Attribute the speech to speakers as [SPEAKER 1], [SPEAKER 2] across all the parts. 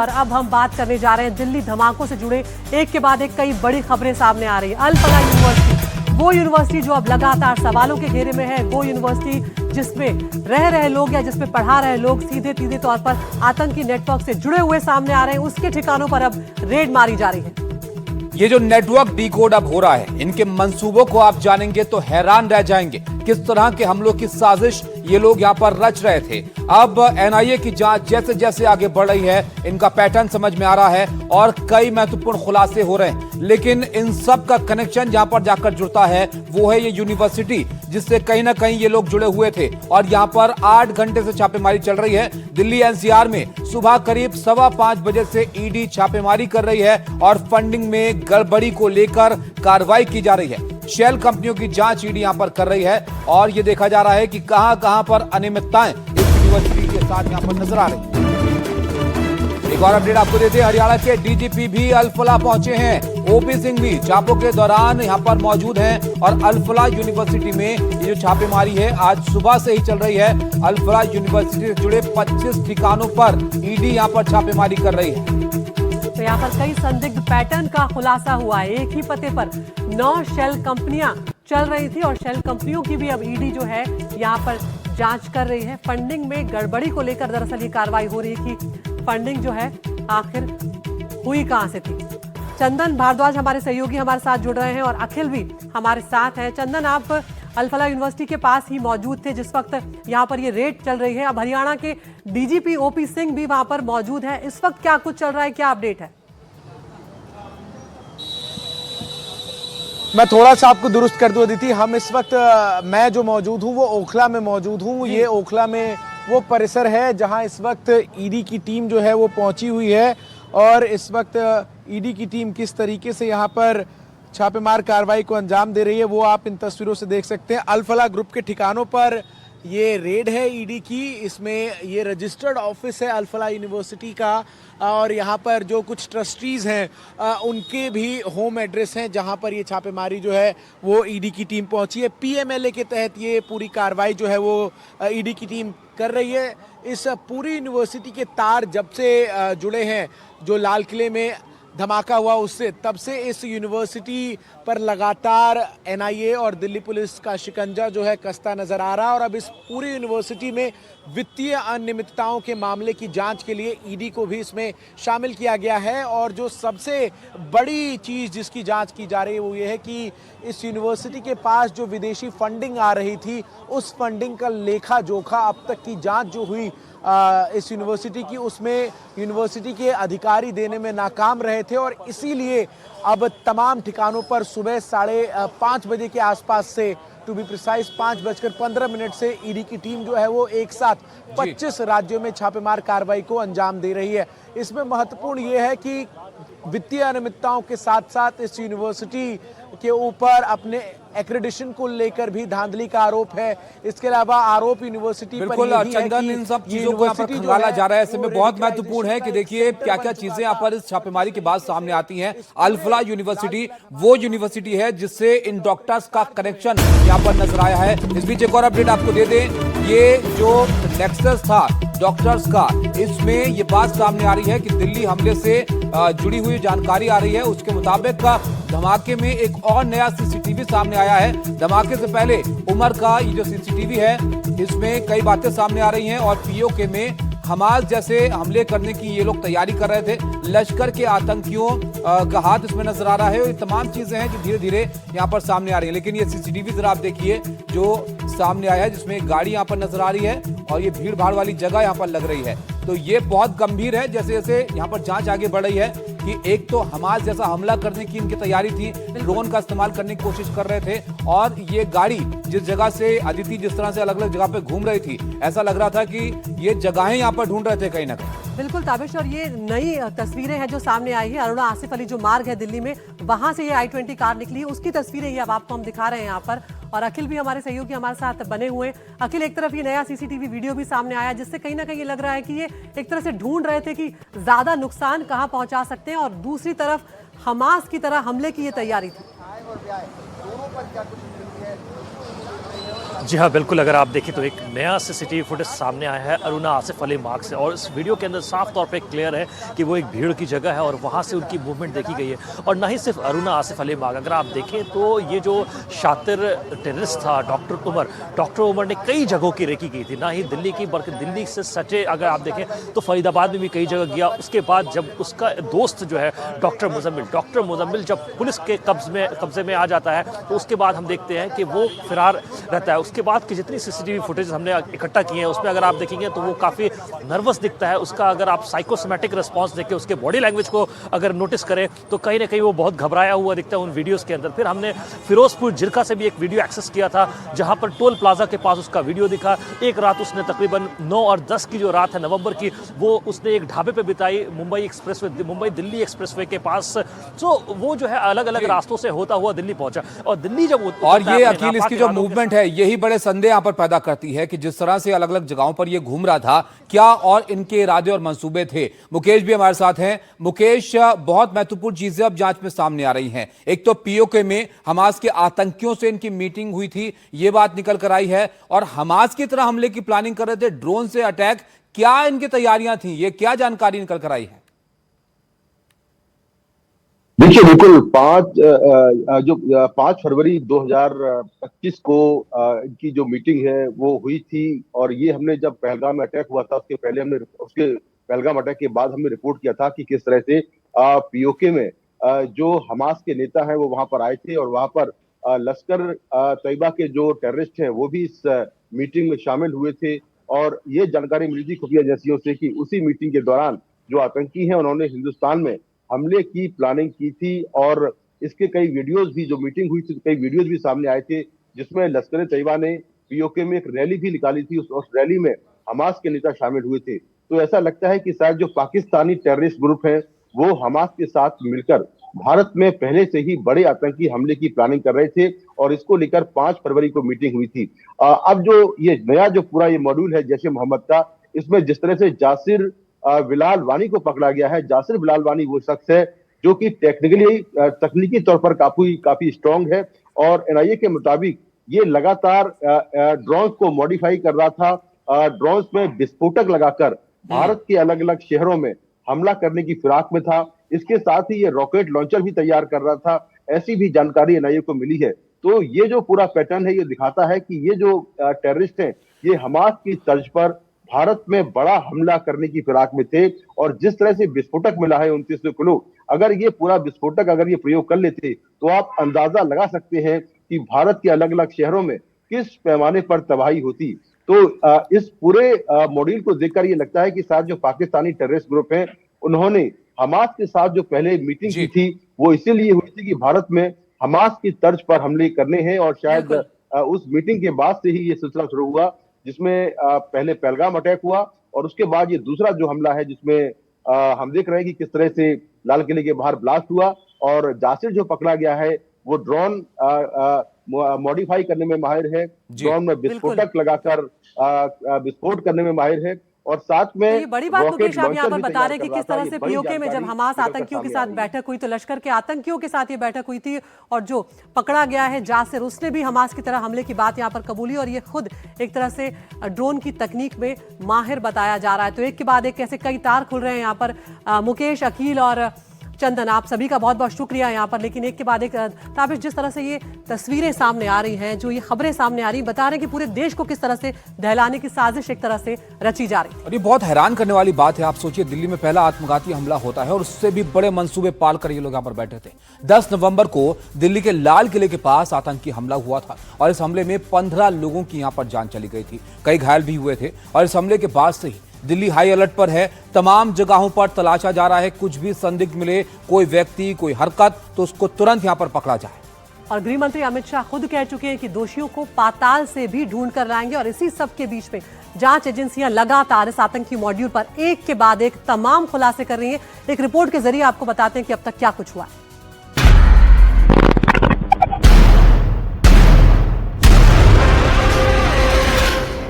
[SPEAKER 1] और अब हम बात करने जा रहे हैं दिल्ली धमाकों से जुड़े एक के बाद एक कई बड़ी खबरें सामने आ रही है। अल फलाह यूनिवर्सिटी, वो यूनिवर्सिटी जो अब लगातार सवालों के घेरे में है, वो यूनिवर्सिटी जिसमें रह रहे लोग या जिसमें पढ़ा रहे लोग सीधे सीधे तौर पर आतंकी नेटवर्क से जुड़े हुए सामने आ रहे हैं, उसके ठिकानों पर अब रेड मारी जा रही है।
[SPEAKER 2] ये जो नेटवर्क डिकोड अब हो रहा है, इनके मंसूबों को आप जानेंगे तो हैरान रह जाएंगे। किस तरह के हमलों की साजिश ये लोग यहाँ पर रच रहे थे। अब एनआईए की जांच जैसे जैसे आगे बढ़ रही है, इनका पैटर्न समझ में आ रहा है और कई महत्वपूर्ण खुलासे हो रहे हैं। लेकिन इन सब का कनेक्शन जहाँ पर जाकर जुड़ता है वो है ये यूनिवर्सिटी, जिससे कहीं ना कहीं ये लोग जुड़े हुए थे। और यहाँ पर 8 घंटे से छापेमारी चल रही है। दिल्ली एनसीआर में सुबह करीब 5:15 बजे से ईडी छापेमारी कर रही है और फंडिंग में गड़बड़ी को लेकर कार्रवाई की जा रही है। शेल कंपनियों की जांच ईडी यहां पर कर रही है और यह देखा जा रहा है कि कहां पर अनियमितताएं इस यूनिवर्सिटी के साथ यहां पर नजर आ रही है। एक और अपडेट आपको देते हैं, हरियाणा के डीजीपी भी अल फलाह पहुंचे हैं। ओपी सिंह भी छापों के दौरान यहां पर मौजूद हैं और अल फलाह यूनिवर्सिटी में ये जो छापेमारी है आज सुबह से ही चल रही है। अल फलाह यूनिवर्सिटी से जुड़े 25 ठिकानों पर ईडी यहां पर छापेमारी कर रही है।
[SPEAKER 1] तो यहाँ पर कई संदिग्ध पैटर्न का खुलासा हुआ है। एक ही पते पर 9 शेल कंपनियां चल रही थी और शेल कंपनियों की भी अब ईडी जो है यहाँ पर जांच कर रही है। फंडिंग में गड़बड़ी को लेकर दरअसल ये कार्रवाई हो रही है कि फंडिंग जो है आखिर हुई कहां से थी। चंदन भारद्वाज हमारे सहयोगी हमारे साथ जुड़ रहे हैं और अखिल भी हमारे साथ हैं। चंदन, आप अल फलाह यूनिवर्सिटी के पास ही मौजूद थे जिस वक्त यहाँ पर ये रेड चल रही है। अब हरियाणा के डीजीपी ओपी सिंह भी वहां पर मौजूद है। इस वक्त क्या कुछ चल रहा है, क्या अपडेट है?
[SPEAKER 3] मैं थोड़ा सा आपको दुरुस्त कर दूं अदिति, हम इस वक्त मैं जो मौजूद हूं वो ओखला में मौजूद हूं। ये ओखला में वो परिसर है जहां इस वक्त ईडी की टीम जो है वो पहुंची हुई है और इस वक्त ईडी की टीम किस तरीके से यहां पर छापेमार कार्रवाई को अंजाम दे रही है वो आप इन तस्वीरों से देख सकते हैं। अल फलाह ग्रुप के ठिकानों पर ये रेड है ईडी की। इसमें ये रजिस्टर्ड ऑफिस है अल फलाह यूनिवर्सिटी का और यहाँ पर जो कुछ ट्रस्टीज़ हैं उनके भी होम एड्रेस हैं जहाँ पर ये छापेमारी जो है वो ईडी की टीम पहुँची है। पीएमएलए के तहत ये पूरी कार्रवाई जो है वो ईडी की टीम कर रही है। इस पूरी यूनिवर्सिटी के तार जब से जुड़े हैं, जो लाल किले में धमाका हुआ उससे, तब से इस यूनिवर्सिटी पर लगातार एनआईए और दिल्ली पुलिस का शिकंजा जो है कसता नजर आ रहा है। और अब इस पूरी यूनिवर्सिटी में वित्तीय अनियमितताओं के मामले की जांच के लिए ईडी को भी इसमें शामिल किया गया है। और जो सबसे बड़ी चीज़ जिसकी जांच की जा रही है वो ये है कि इस यूनिवर्सिटी के पास जो विदेशी फंडिंग आ रही थी, उस फंडिंग का लेखा जोखा अब तक की जांच जो हुई इस यूनिवर्सिटी की, उसमें यूनिवर्सिटी के अधिकारी देने में नाकाम रहे थे। और इसीलिए अब तमाम ठिकानों पर सुबह 5:30 बजे के आसपास से, टू बी प्रिसाइज 5:15 से ईडी की टीम जो है वो एक साथ 25 राज्यों में छापेमार कार्रवाई को अंजाम दे रही है। इसमें महत्वपूर्ण ये है कि वित्तीय अनियमितताओं के साथ साथ इस यूनिवर्सिटी के ऊपर अपने एक्रेडिशन को लेकर भी धांधली का आरोप है। इसके अलावा आरोप यूनिवर्सिटी
[SPEAKER 2] बिल्कुल चंदन, इन सब चीजों को यहाँ पर खंगाला जा रहा है। ऐसे में बहुत महत्वपूर्ण है कि देखिए क्या क्या चीजें यहाँ पर इस छापेमारी के बाद सामने आती हैं। अल फलाह यूनिवर्सिटी वो यूनिवर्सिटी है जिससे इन डॉक्टर्स का कनेक्शन यहाँ पर नजर आया है। इस बीच एक और अपडेट आपको दे दें, ये जो नेक्सस था डॉक्टर्स का, इसमें ये बात सामने आ रही है कि दिल्ली हमले से जुड़ी हुई जानकारी आ रही है। उसके मुताबिक धमाके में एक और नया सीसीटीवी सामने आया है। धमाके से पहले उमर का ये जो सीसीटीवी है इसमें कई बातें सामने आ रही हैं और पीओके में हमास जैसे हमले करने की ये लोग तैयारी कर रहे थे। लश्कर के आतंकियों का हाथ इसमें नजर आ रहा है और ये तमाम चीजें हैं जो धीरे धीरे यहाँ पर सामने आ रही है। लेकिन ये सीसीटीवी जरा आप देखिए जो सामने आया है, जिसमें गाड़ी यहाँ पर नजर आ रही है और ये भीड़ भाड़ वाली जगह यहाँ पर लग रही है। तो ये बहुत गंभीर है। जैसे जैसे यहाँ पर जांच आगे बढ़ रही है कि एक तो हमास जैसा हमला करने की इनकी तैयारी थी, ड्रोन का इस्तेमाल करने की कोशिश कर रहे थे और ये गाड़ी जिस जगह से अदिति जिस तरह से अलग अलग जगह पे घूम रही थी, ऐसा लग रहा था कि ये जगहें यहाँ पर ढूंढ रहे थे कहीं ना कहीं।
[SPEAKER 1] बिल्कुल ताबिश, और ये नई तस्वीरें हैं जो सामने आई है। अरुणा आसिफ अली जो मार्ग है दिल्ली में, वहां से ये I-20 कार निकली, उसकी तस्वीरें ये अब आपको हम दिखा रहे हैं यहाँ पर। और अखिल भी हमारे सहयोगी हमारे साथ बने हुए हैं। अखिल, एक तरफ ये नया सीसीटीवी वीडियो भी सामने आया जिससे कहीं ना कहीं ये लग रहा है कि ये एक तरह से ढूंढ रहे थे कि ज्यादा नुकसान कहां पहुंचा सकते हैं और दूसरी तरफ हमास की तरह हमले की ये तैयारी थी।
[SPEAKER 4] जी हाँ, बिल्कुल। अगर आप देखें तो एक नया सीसीटीवी फुटेज सामने आया है अरुणा आसिफ अली मार्ग से, और इस वीडियो के अंदर साफ तौर पे क्लियर है कि वो एक भीड़ की जगह है और वहाँ से उनकी मूवमेंट देखी गई है। और ना ही सिर्फ अरुणा आसिफ अली मार्ग, अगर आप देखें तो ये जो शातिर टेररिस्ट था डॉक्टर उमर ने कई जगहों की रेकी की थी, ना ही दिल्ली की बल्कि दिल्ली से सटे अगर आप देखें तो फरीदाबाद में भी कई जगह गया। उसके बाद जब उसका दोस्त जो है डॉक्टर मुजम्मिल जब पुलिस के कब्जे में आ जाता है तो उसके बाद हम देखते हैं कि वो फिरार रहता है। उसके बाद की जितनी सीसीटीवी फुटेज हमने इकट्ठा की हैं उसमें अगर आप देखेंगे तो वो काफ़ी नर्वस दिखता है। उसका अगर आप साइकोसोमैटिक रिस्पॉन्स देखें, उसके बॉडी लैंग्वेज को अगर नोटिस करें तो कहीं ना कहीं वो बहुत घबराया हुआ दिखता है उन वीडियोस के अंदर। फिर हमने फिरोजपुर जिरका से भी एक वीडियो एक्सेस किया था जहां पर टोल प्लाजा के पास उसका वीडियो दिखा। एक रात उसने तकरीबन 9 और 10 की जो रात है नवंबर की, वो उसने एक ढाबे पे बिताई मुंबई दिल्ली एक्सप्रेसवे के पास। तो वो जो है अलग अलग रास्तों से होता हुआ दिल्ली पहुंचा, और दिल्ली जब
[SPEAKER 2] और ये अकील इसकी जो मूवमेंट है यही बड़े संदेह यहां पर पैदा करती है कि जिस तरह से अलग अलग जगहों पर ये घूम रहा था, क्या और इनके इरादे और मंसूबे थे। मुकेश भी हमारे साथ हैं। मुकेश, बहुत महत्वपूर्ण चीजें अब जांच में सामने आ रही हैं। एक तो पीओके में हमास के आतंकियों से इनकी मीटिंग हुई थी, ये बात निकल कर आई है, और हमास की तरह हमले की प्लानिंग कर रहे थे, ड्रोन से अटैक। क्या इनकी तैयारियां थी, ये क्या जानकारी निकल कर आई है?
[SPEAKER 5] देखिए, बिल्कुल 5 फरवरी 2025 को इनकी जो मीटिंग है वो हुई थी, और ये हमने जब पहलगाम में अटैक हुआ था उसके पहलगाम अटैक के बाद हमने रिपोर्ट किया था कि किस तरह से पीओके में जो हमास के नेता हैं वो वहां पर आए थे, और वहां पर लश्कर तैयबा के जो टेररिस्ट हैं वो भी इस मीटिंग में शामिल हुए थे। और ये जानकारी मिली थी खुफिया एजेंसियों से कि उसी मीटिंग के दौरान जो आतंकी हैं उन्होंने हिंदुस्तान में हमले की प्लानिंग की थी। और इसके कई वीडियोस भी, जो मीटिंग हुई थी कई वीडियोस भी सामने आए थे जिसमें लश्कर तैयबा ने पीओके में एक रैली भी निकाली थी। उस रैली में हमास के नेता शामिल हुए थे। तो ऐसा लगता है कि शायद जो पाकिस्तानी टेररिस्ट ग्रुप है वो हमास के साथ मिलकर भारत में पहले से ही बड़े आतंकी हमले की प्लानिंग कर रहे थे, और इसको लेकर 5 फरवरी को मीटिंग हुई थी। अब जो ये नया जो पूरा ये मॉड्यूल है जैश ए मोहम्मद का, इसमें जिस तरह से जासिर बिलाल वानी को पकड़ा गया है। जासिर बिलाल वानी वो शख्स है जो कि तकनीकी तौर पर काफी स्ट्रांग है, और एनआईए के मुताबिक ये लगातार ड्रोन्स को मॉडिफाई कर रहा था। ड्रोन्स में विस्फोटक लगाकर भारत के अलग अलग शहरों में हमला करने की फिराक में था। इसके साथ ही ये रॉकेट लॉन्चर भी तैयार कर रहा था, ऐसी भी जानकारी एनआईए को मिली है। तो ये जो पूरा पैटर्न है ये दिखाता है कि ये जो टेररिस्ट हैं ये हमास की तर्ज पर भारत में बड़ा हमला करने की फिराक में थे। और जिस तरह से विस्फोटक मिला है 29 किलो, अगर ये पूरा विस्फोटक अगर ये प्रयोग कर लेते तो आप अंदाजा लगा सकते हैं कि भारत के अलग अलग शहरों में किस पैमाने पर तबाही होती। तो इस पूरे मॉड्यूल को देखकर ये लगता है कि शायद जो पाकिस्तानी टेररिस्ट ग्रुप हैं उन्होंने हमास के साथ जो पहले मीटिंग की थी वो इसीलिए हुई थी कि भारत में हमास की तर्ज पर हमले करने हैं। और शायद उस मीटिंग के बाद से ही ये सिलसिला शुरू हुआ जिसमें पहले पहलगाम अटैक हुआ, और उसके बाद ये दूसरा जो हमला है जिसमें हम देख रहे हैं कि किस तरह से लाल किले के बाहर ब्लास्ट हुआ। और जासिर जो पकड़ा गया है वो ड्रोन मॉडिफाई करने में माहिर है, ड्रोन में विस्फोटक लगाकर विस्फोट करने में माहिर है, और साथ में
[SPEAKER 1] तो ये बड़ी बात मुकेश आप यहाँ पर बता रहे हैं कि किस तरह से पीओके में जब हमास आतंकियों के साथ बैठक हुई तो लश्कर के आतंकियों के साथ ये बैठक हुई थी, और जो पकड़ा गया है जासिर उसने भी हमास की तरह हमले की बात यहाँ पर कबूली, और ये खुद एक तरह से ड्रोन की तकनीक में माहिर बताया जा रहा है। तो एक के बाद एक कैसे कई तार खुल रहे हैं यहाँ पर। मुकेश, अकील और चंदन, आप सभी का बहुत बहुत शुक्रिया यहाँ पर। लेकिन एक के बाद एक ताबिश, जिस तरह से ये तस्वीरें सामने आ रही हैं, जो ये खबरें सामने आ रही हैं, बता रहे हैं कि पूरे देश को किस तरह से दहलाने की साजिश एक तरह से रची जा रही है।
[SPEAKER 2] और ये बहुत हैरान करने वाली बात है। आप सोचिए, दिल्ली में पहला आत्मघाती हमला होता है और उससे भी बड़े मंसूबे पाल कर ये लोग यहाँ पर बैठे थे। 10 नवंबर को दिल्ली के लाल किले के पास आतंकी हमला हुआ था, और इस हमले में 15 लोगों की यहाँ पर जान चली गई थी, कई घायल भी हुए थे। और इस हमले के बाद से ही दिल्ली हाई अलर्ट पर है। तमाम जगहों पर तलाशा जा रहा है, कुछ भी संदिग्ध मिले, कोई व्यक्ति, कोई हरकत, तो उसको तुरंत यहां पर पकड़ा जाए।
[SPEAKER 1] और गृह मंत्री अमित शाह खुद कह चुके हैं कि दोषियों को पाताल से भी ढूंढ कर लाएंगे। और इसी सब के बीच में जांच एजेंसियां लगातार इस आतंकी मॉड्यूल पर एक के बाद एक तमाम खुलासे कर रही हैं। एक रिपोर्ट के जरिए आपको बताते हैं कि अब तक क्या कुछ हुआ है।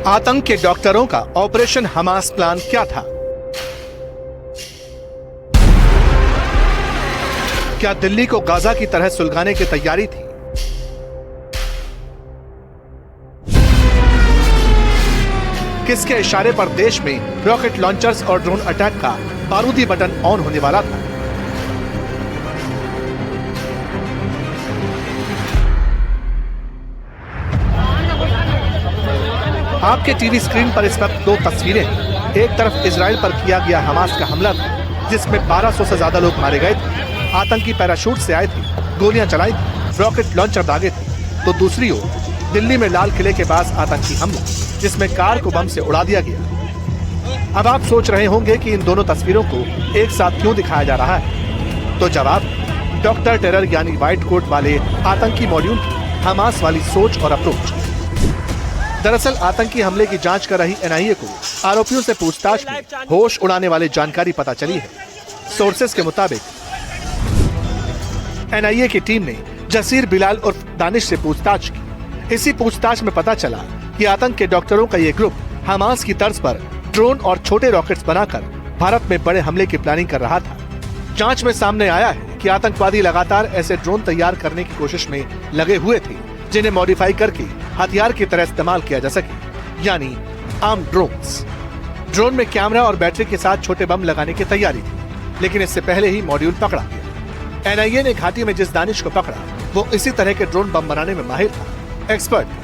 [SPEAKER 6] आतंक के डॉक्टरों का ऑपरेशन हमास प्लान क्या था? क्या दिल्ली को गाजा की तरह सुलगाने की तैयारी थी? किसके इशारे पर देश में रॉकेट लॉन्चर्स और ड्रोन अटैक का बारूदी बटन ऑन होने वाला था। आपके टीवी स्क्रीन पर इस वक्त दो तस्वीरें हैं। एक तरफ इजराइल पर किया गया हमास का हमला था, जिसमें 1200 से ज्यादा लोग मारे गए थे। आतंकी पैराशूट से आए थे, गोलियां चलाई थी, रॉकेट लॉन्चर दागे थे। तो दूसरी ओर दिल्ली में लाल किले के पास आतंकी हमला, जिसमें कार को बम से उड़ा दिया गया। अब आप सोच रहे होंगे कि इन दोनों तस्वीरों को एक साथ क्यों दिखाया जा रहा है? तो जवाब डॉक्टर टेरर यानी व्हाइट कोट वाले आतंकी मॉड्यूल की हमास वाली सोच और अप्रोच। दरअसल आतंकी हमले की जांच कर रही एनआईए को आरोपियों से पूछताछ में होश उड़ाने वाली जानकारी पता चली है। सोर्सेस के मुताबिक एनआईए की टीम ने जसीर बिलाल उर्फ दानिश से पूछताछ की। इसी पूछताछ में पता चला कि आतंक के डॉक्टरों का ये ग्रुप हमास की तर्ज पर ड्रोन और छोटे रॉकेट्स बनाकर भारत में बड़े हमले की प्लानिंग कर रहा था। जांच में सामने आया है कि आतंकवादी लगातार ऐसे ड्रोन तैयार करने की कोशिश में लगे हुए थे, जिन्हें मॉडिफाई करके हथियार की तरह इस्तेमाल किया जा सके, यानी आर्म ड्रोन्स। ड्रोन में कैमरा और बैटरी के साथ छोटे बम लगाने की तैयारी थी, लेकिन इससे पहले ही मॉड्यूल पकड़ा गया। एनआईए ने घाटी में जिस दानिश को पकड़ा, वो इसी तरह के ड्रोन बम बनाने में माहिर था, एक्सपर्ट।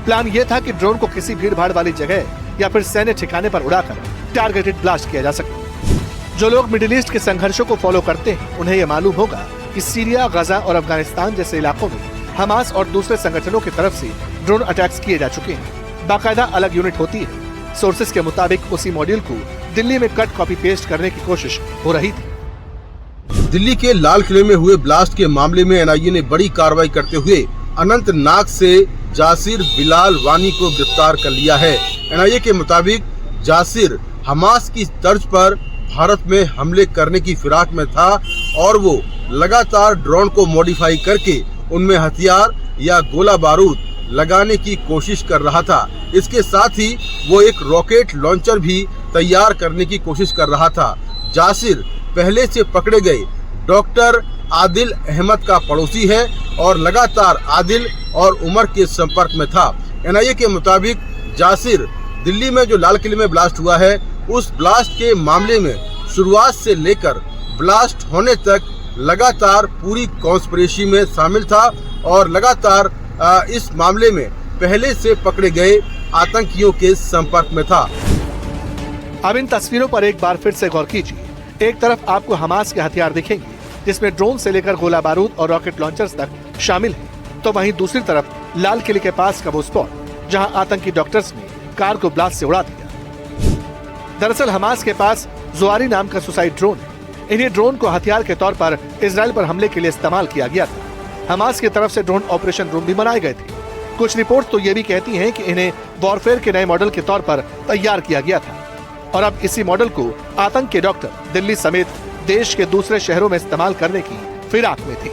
[SPEAKER 6] प्लान ये था कि ड्रोन को किसी भीड़ भाड़ वाली जगह या फिर सैन्य ठिकाने पर उड़ाकर टारगेटेड ब्लास्ट किया जा सके। जो लोग मिडिल ईस्ट के संघर्षों को फॉलो करते हैं, उन्हें यह मालूम होगा कि सीरिया, गजा और अफगानिस्तान जैसे इलाकों में हमास और दूसरे संगठनों की तरफ से ड्रोन अटैक्स किए जा चुके हैं। बाकायदा अलग यूनिट होती है। सोर्सेस के मुताबिक उसी मॉड्यूल को दिल्ली में कट कॉपी पेस्ट करने की कोशिश हो रही थी।
[SPEAKER 7] दिल्ली के लाल किले में हुए ब्लास्ट के मामले में एनआईए ने बड़ी कार्रवाई करते हुए अनंतनाग से जासिर बिलाल वानी को गिरफ्तार कर लिया है। एनआईए के मुताबिक जासिर हमास की तर्ज पर भारत में हमले करने की फिराक में था और वो लगातार ड्रोन को मॉडिफाई करके उनमें हथियार या गोला बारूद लगाने की कोशिश कर रहा था। इसके साथ ही वो एक रॉकेट लॉन्चर भी तैयार करने की कोशिश कर रहा था। जासिर पहले से पकड़े गए डॉक्टर आदिल अहमद का पड़ोसी है और लगातार आदिल और उमर के संपर्क में था। एनआईए के मुताबिक जासिर दिल्ली में जो लाल किले में ब्लास्ट हुआ है, उस ब्लास्ट के मामले में शुरुआत से लेकर ब्लास्ट होने तक लगातार पूरी कॉन्स्पिरेसी में शामिल था और लगातार इस मामले में पहले से पकड़े गए आतंकियों के संपर्क में था।
[SPEAKER 6] अब इन तस्वीरों पर एक बार फिर से गौर कीजिए। एक तरफ आपको हमास के हथियार दिखेंगे, जिसमें ड्रोन से लेकर गोला बारूद और रॉकेट लॉन्चर्स तक शामिल है। तो वहीं दूसरी तरफ लाल किले के पास का वो स्पॉट, जहां आतंकी डॉक्टर्स ने कार को ब्लास्ट से उड़ा दिया। दरअसल हमास के पास जुआरी नाम का सुसाइड ड्रोन है। इन्हीं ड्रोन को हथियार के तौर पर इजराइल पर हमले के लिए इस्तेमाल किया गया था। हमास की तरफ से ड्रोन ऑपरेशन रूम भी बनाए गए थे। कुछ रिपोर्ट तो ये भी कहती हैं कि इन्हें वॉरफेयर के नए मॉडल के तौर पर तैयार किया गया था और अब इसी मॉडल को आतंक के डॉक्टर दिल्ली समेत देश के दूसरे शहरों में इस्तेमाल करने की फिराक में थे।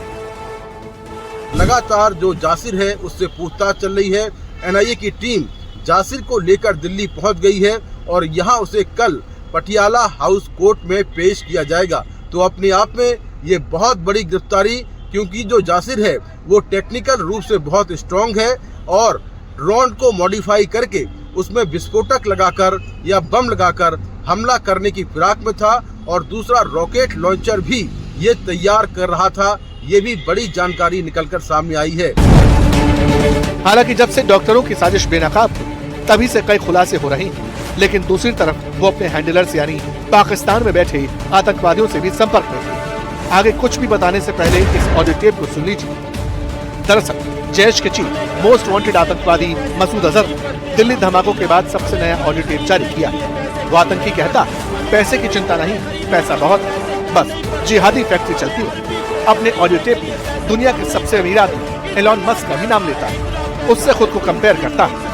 [SPEAKER 7] लगातार जो जासिर है उससे पूछताछ चल रही है। एनआईए की टीम जासिर को लेकर दिल्ली पहुंच गई है और यहां उसे कल पटियाला हाउस कोर्ट में पेश किया जाएगा। तो अपने आप में ये बहुत बड़ी गिरफ्तारी, क्योंकि जो जासिर है वो टेक्निकल रूप से बहुत स्ट्रॉन्ग है और ड्रोन को मॉडिफाई करके उसमें विस्फोटक लगाकर या बम लगाकर हमला करने की फिराक में था और दूसरा रॉकेट लॉन्चर भी ये तैयार कर रहा था। ये भी बड़ी जानकारी निकलकर सामने आई है।
[SPEAKER 6] हालांकि जब से डॉक्टरों की साजिश बेनकाब थी, तभी से कई खुलासे हो रहे हैं, लेकिन दूसरी तरफ वो अपने हैंडलर्स यानी पाकिस्तान में बैठे आतंकवादियों से भी संपर्क में थे। आगे कुछ भी बताने से पहले इस ऑडियो टेप को सुन लीजिए। दरअसल जैश के चीफ मोस्ट वांटेड आतंकवादी मसूद अजहर ने दिल्ली धमाकों के बाद सबसे नया ऑडियो टेप जारी किया। वो आतंकी कहता है, पैसे की चिंता नहीं, पैसा बहुत है, बस जिहादी फैक्ट्री चलती है। अपने ऑडियो टेप में दुनिया के सबसे अमीर आदमी एलॉन मस्क का भी नाम लेता है, उससे खुद को कंपेयर करता है।